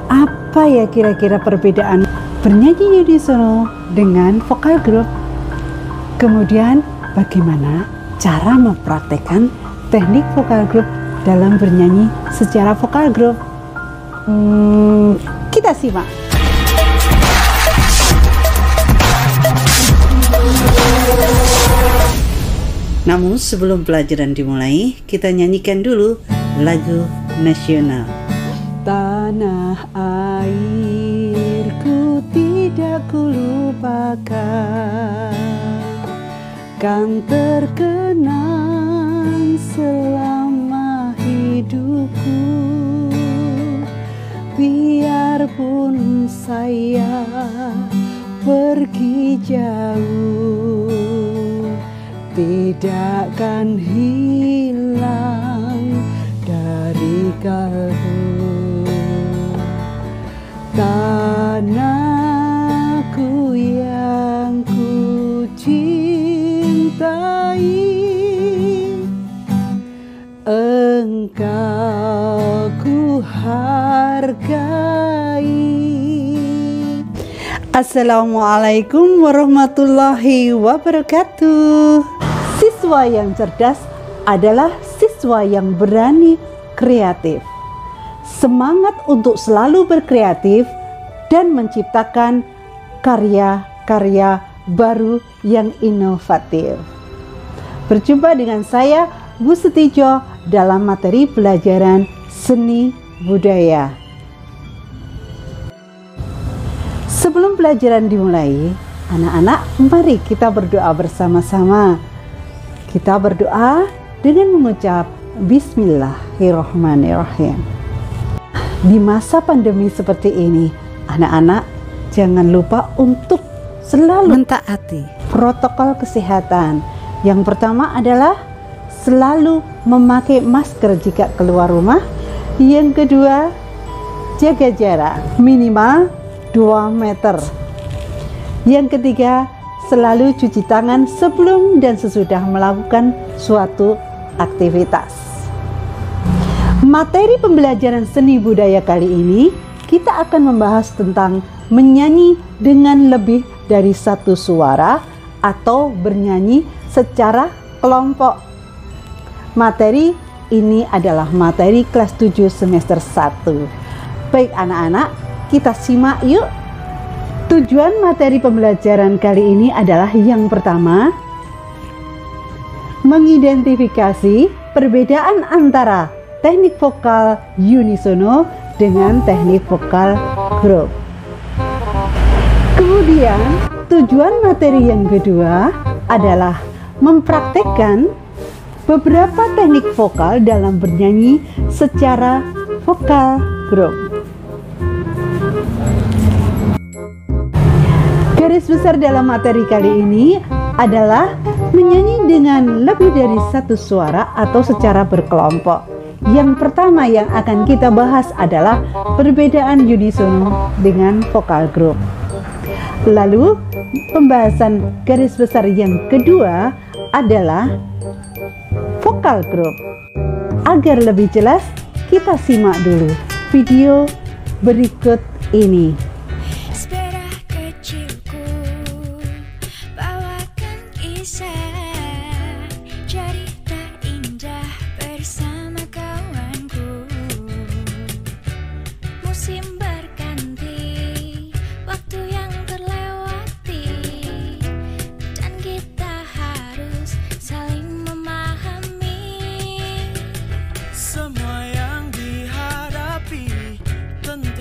Apa ya kira-kira perbedaan bernyanyi unisono dengan vokal group? Kemudian bagaimana cara mempraktekkan teknik vokal group dalam bernyanyi secara vokal group? Kita simak. Namun sebelum pelajaran dimulai, kita nyanyikan dulu lagu nasional. Tanah airku tidak kulupakan, kan terkenang selama hidupku. Biarpun saya pergi jauh, tidak akan hilang dari kalbu. Tanahku yang ku cintai, engkau ku hargai. Assalamualaikum warahmatullahi wabarakatuh. Siswa yang cerdas adalah siswa yang berani kreatif. Semangat untuk selalu berkreatif dan menciptakan karya-karya baru yang inovatif. Berjumpa dengan saya, Bu Setijo, dalam materi pelajaran seni budaya. Sebelum pelajaran dimulai, anak-anak, mari kita berdoa bersama-sama. Kita berdoa dengan mengucap Bismillahirrahmanirrahim. Di masa pandemi seperti ini, anak-anak jangan lupa untuk selalu mentaati protokol kesehatan. Yang pertama adalah selalu memakai masker jika keluar rumah. Yang kedua, jaga jarak minimal 2 meter. Yang ketiga, selalu cuci tangan sebelum dan sesudah melakukan suatu aktivitas. Materi pembelajaran seni budaya kali ini, kita akan membahas tentang menyanyi dengan lebih dari satu suara atau bernyanyi secara kelompok. Materi ini adalah materi kelas 7 semester 1. Baik anak-anak, kita simak yuk. Tujuan materi pembelajaran kali ini adalah yang pertama, mengidentifikasi perbedaan antara teknik vokal unisono dengan teknik vokal group. Kemudian, tujuan materi yang kedua adalah mempraktekkan beberapa teknik vokal dalam bernyanyi secara vokal group. Garis besar dalam materi kali ini adalah menyanyi dengan lebih dari satu suara atau secara berkelompok. Yang pertama yang akan kita bahas adalah perbedaan unisono dengan vokal group. Lalu pembahasan garis besar yang kedua adalah vokal group. Agar lebih jelas, kita simak dulu video berikut ini.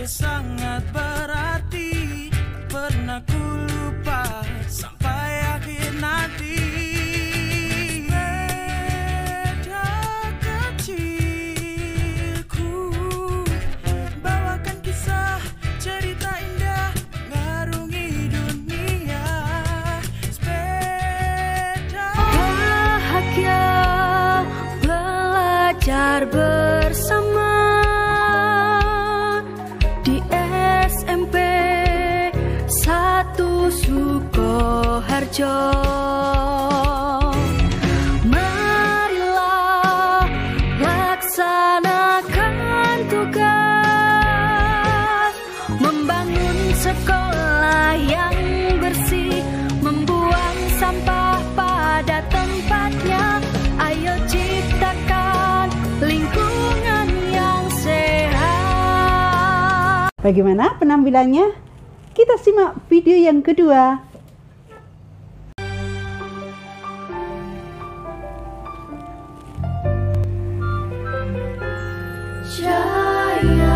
Sangat berarti, pernah ku lupa sampai akhir nanti. Sepeda kecilku, bawakan kisah cerita indah mengarungi dunia. Sepeda bahagia belajar bersama di SMP 1 Sukoharjo. Marilah laksanakan tugas Bagaimana penampilannya? Kita simak video yang kedua. Jayalah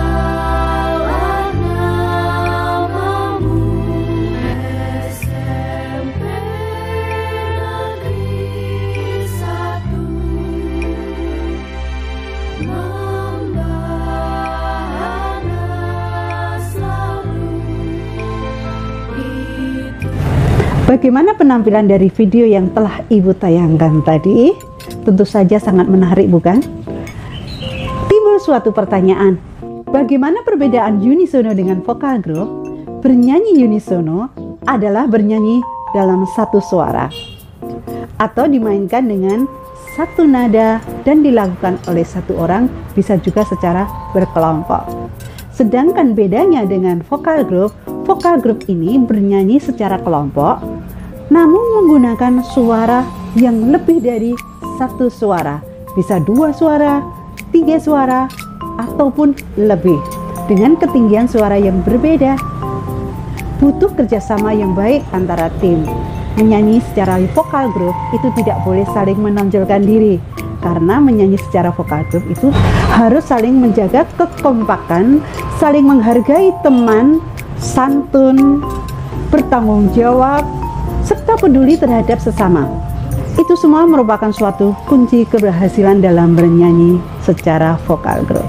namamu, SMP Negeri 1, membahana selalu itu. Bagaimana penampilan dari video yang telah Ibu tayangkan tadi? Tentu saja sangat menarik, bukan? Timbul suatu pertanyaan, bagaimana perbedaan unisono dengan vokal group? Bernyanyi unisono adalah bernyanyi dalam satu suara atau dimainkan dengan satu nada dan dilakukan oleh satu orang, bisa juga secara berkelompok. Sedangkan bedanya dengan vokal group ini bernyanyi secara kelompok namun menggunakan suara yang lebih dari satu suara, bisa 2 suara, 3 suara, ataupun lebih, dengan ketinggian suara yang berbeda. Butuh kerjasama yang baik antara tim. Menyanyi secara vokal group itu tidak boleh saling menonjolkan diri, karena menyanyi secara vokal group itu harus saling menjaga kekompakan, saling menghargai teman, santun, bertanggung jawab, serta peduli terhadap sesama. Itu semua merupakan suatu kunci keberhasilan dalam bernyanyi secara vokal group.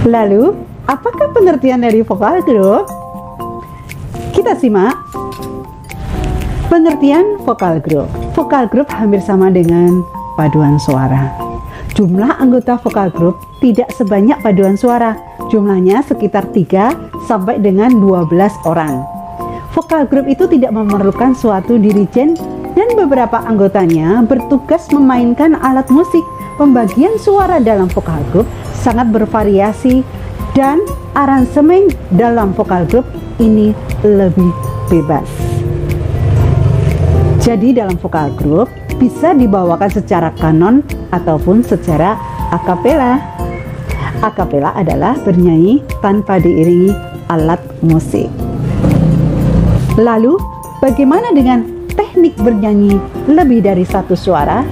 Lalu, apakah pengertian dari vokal group? Kita simak. Pengertian vokal group. Vokal group hampir sama dengan paduan suara. Jumlah anggota vokal group tidak sebanyak paduan suara. Jumlahnya sekitar 3 sampai dengan 12 orang. Vokal group itu tidak memerlukan suatu dirijen dan beberapa anggotanya bertugas memainkan alat musik. Pembagian suara dalam vokal group sangat bervariasi dan aransemen dalam vokal group ini lebih bebas. Jadi dalam vokal group bisa dibawakan secara kanon ataupun secara akapela. Akapela adalah bernyanyi tanpa diiringi alat musik. Lalu, bagaimana dengan teknik bernyanyi lebih dari satu suara?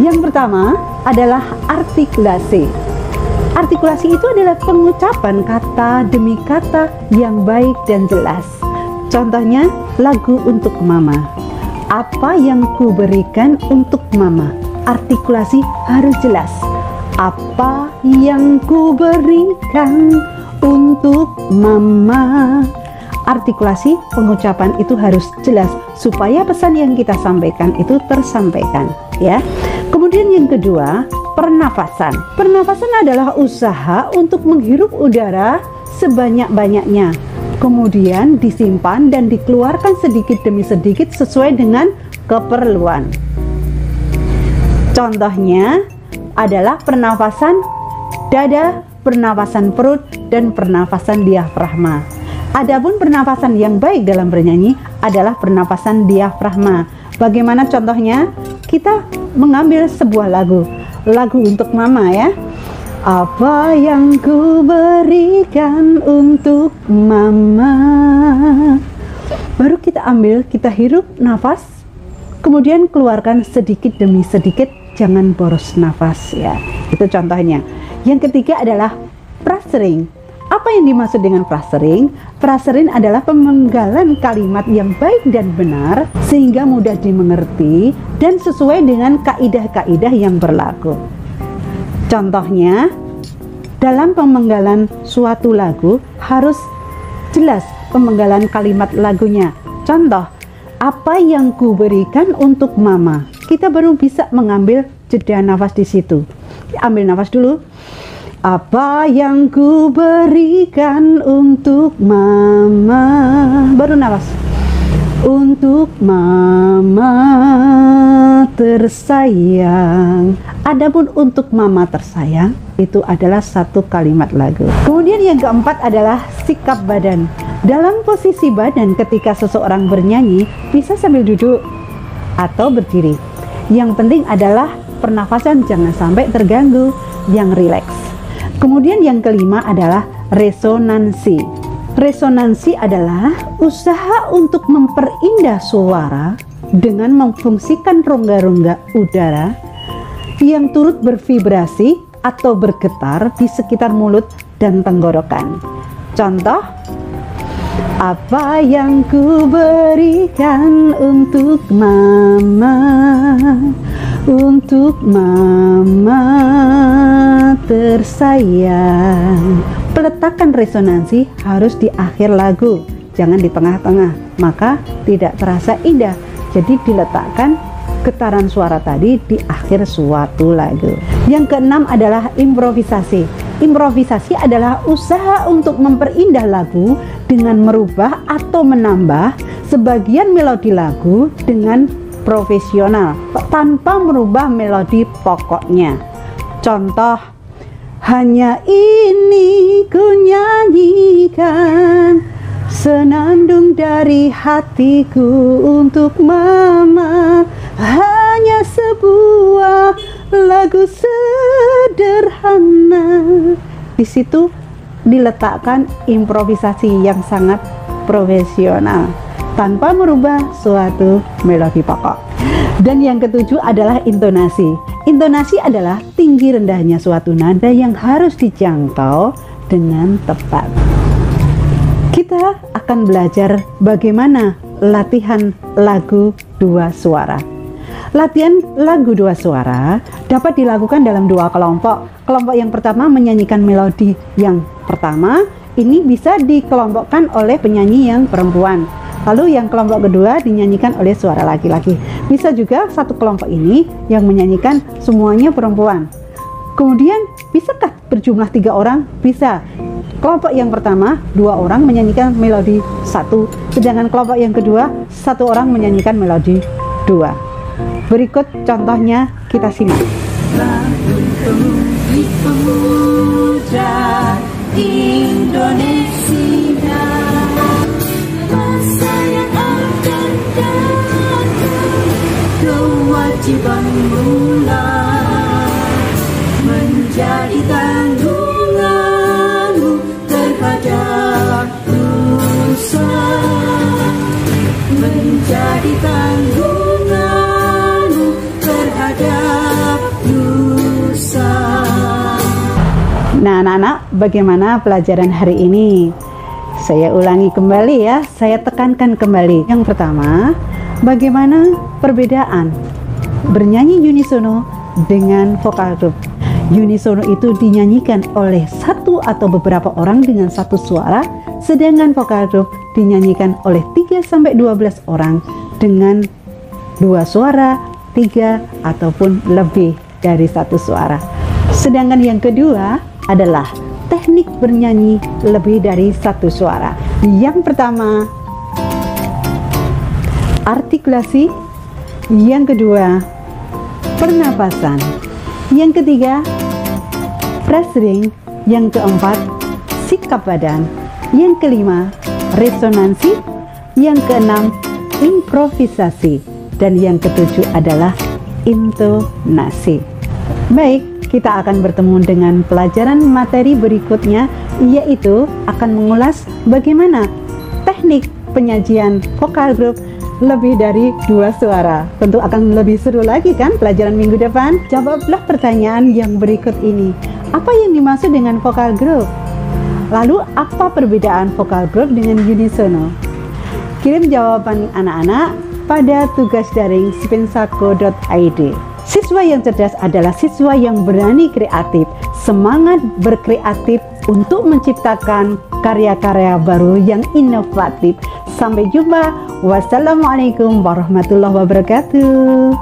Yang pertama adalah artikulasi. Artikulasi itu adalah pengucapan kata demi kata yang baik dan jelas. Contohnya lagu Untuk Mama. Apa yang ku berikan untuk Mama? Artikulasi harus jelas. Apa yang ku berikan untuk Mama? Artikulasi pengucapan itu harus jelas supaya pesan yang kita sampaikan itu tersampaikan, ya. Kemudian yang kedua, pernafasan. Pernafasan adalah usaha untuk menghirup udara sebanyak-banyaknya, kemudian disimpan dan dikeluarkan sedikit demi sedikit sesuai dengan keperluan. Contohnya adalah pernafasan dada, pernafasan perut, dan pernafasan diafragma. Adapun pernafasan yang baik dalam bernyanyi adalah pernafasan diafragma. Bagaimana contohnya? Kita mengambil sebuah lagu Untuk Mama, ya. Apa yang ku berikan untuk Mama. Baru kita ambil, kita hirup nafas, kemudian keluarkan sedikit demi sedikit, jangan boros nafas, ya. Itu contohnya. Yang ketiga adalah frasering. Apa yang dimaksud dengan frasering? Frasering adalah pemenggalan kalimat yang baik dan benar sehingga mudah dimengerti dan sesuai dengan kaidah-kaidah yang berlaku. Contohnya, dalam pemenggalan suatu lagu harus jelas pemenggalan kalimat lagunya. Contoh, apa yang ku berikan untuk Mama. Kita baru bisa mengambil jeda nafas di situ. Ambil nafas dulu. Apa yang ku berikan untuk Mama. Baru nafas. Untuk Mama tersayang. Adapun untuk Mama tersayang itu adalah satu kalimat lagu. Kemudian yang keempat adalah sikap badan. Dalam posisi badan ketika seseorang bernyanyi bisa sambil duduk atau berdiri. Yang penting adalah pernafasan jangan sampai terganggu, yang rileks. Kemudian yang kelima adalah resonansi. Resonansi adalah usaha untuk memperindah suara dengan memfungsikan rongga-rongga udara yang turut bervibrasi atau bergetar di sekitar mulut dan tenggorokan. Contoh, apa yang ku berikan untuk mama tersayang. Peletakan resonansi harus di akhir lagu, jangan di tengah-tengah, maka tidak terasa indah. Jadi diletakkan getaran suara tadi di akhir suatu lagu. Yang keenam adalah improvisasi. Improvisasi adalah usaha untuk memperindah lagu dengan merubah atau menambah sebagian melodi lagu dengan profesional tanpa merubah melodi pokoknya. Contoh, hanya ini ku nyanyikan senandung dari hatiku untuk mama, hanya sebuah lagu sederhana. Di situ diletakkan improvisasi yang sangat profesional tanpa merubah suatu melodi pokok. Dan yang ketujuh adalah intonasi. Intonasi adalah tinggi rendahnya suatu nada yang harus dijangkau dengan tepat. Kita akan belajar bagaimana latihan lagu dua suara. Latihan lagu dua suara dapat dilakukan dalam dua kelompok. Kelompok yang pertama menyanyikan melodi yang pertama, ini bisa dikelompokkan oleh penyanyi yang perempuan. Lalu yang kelompok kedua dinyanyikan oleh suara laki-laki. Bisa juga satu kelompok ini yang menyanyikan semuanya perempuan. Kemudian bisakah berjumlah 3 orang? Bisa. Kelompok yang pertama 2 orang menyanyikan melodi 1, sedangkan kelompok yang kedua 1 orang menyanyikan melodi 2. Berikut contohnya, kita simak. Indonesia, masa yang akan datang, kewajiban mulai menjadi tanggunganmu terhadap nusa, menjadi tanggunganmu terhadap nusa. Nah, anak-anak, bagaimana pelajaran hari ini? Saya ulangi kembali ya, saya tekankan kembali. Yang pertama, bagaimana perbedaan bernyanyi unisono dengan vokal group. Unisono itu dinyanyikan oleh satu atau beberapa orang dengan satu suara, sedangkan vokal group dinyanyikan oleh 3-12 orang dengan 2 suara, 3 ataupun lebih dari 1 suara. Sedangkan yang kedua adalah teknik bernyanyi lebih dari 1 suara. Yang pertama, artikulasi. Yang kedua, pernapasan. Yang ketiga, phrasing. Yang keempat, sikap badan. Yang kelima, resonansi. Yang keenam, improvisasi. Dan yang ketujuh adalah intonasi. Baik, kita akan bertemu dengan pelajaran materi berikutnya, yaitu akan mengulas bagaimana teknik penyajian vokal group lebih dari 2 suara. Tentu akan lebih seru lagi kan pelajaran minggu depan? Jawablah pertanyaan yang berikut ini. Apa yang dimaksud dengan vokal group? Lalu apa perbedaan vokal group dengan unisono? Kirim jawaban anak-anak pada tugas daring spensako.id. Siswa yang cerdas adalah siswa yang berani kreatif, semangat berkreatif untuk menciptakan karya-karya baru yang inovatif. Sampai jumpa. Wassalamualaikum warahmatullahi wabarakatuh.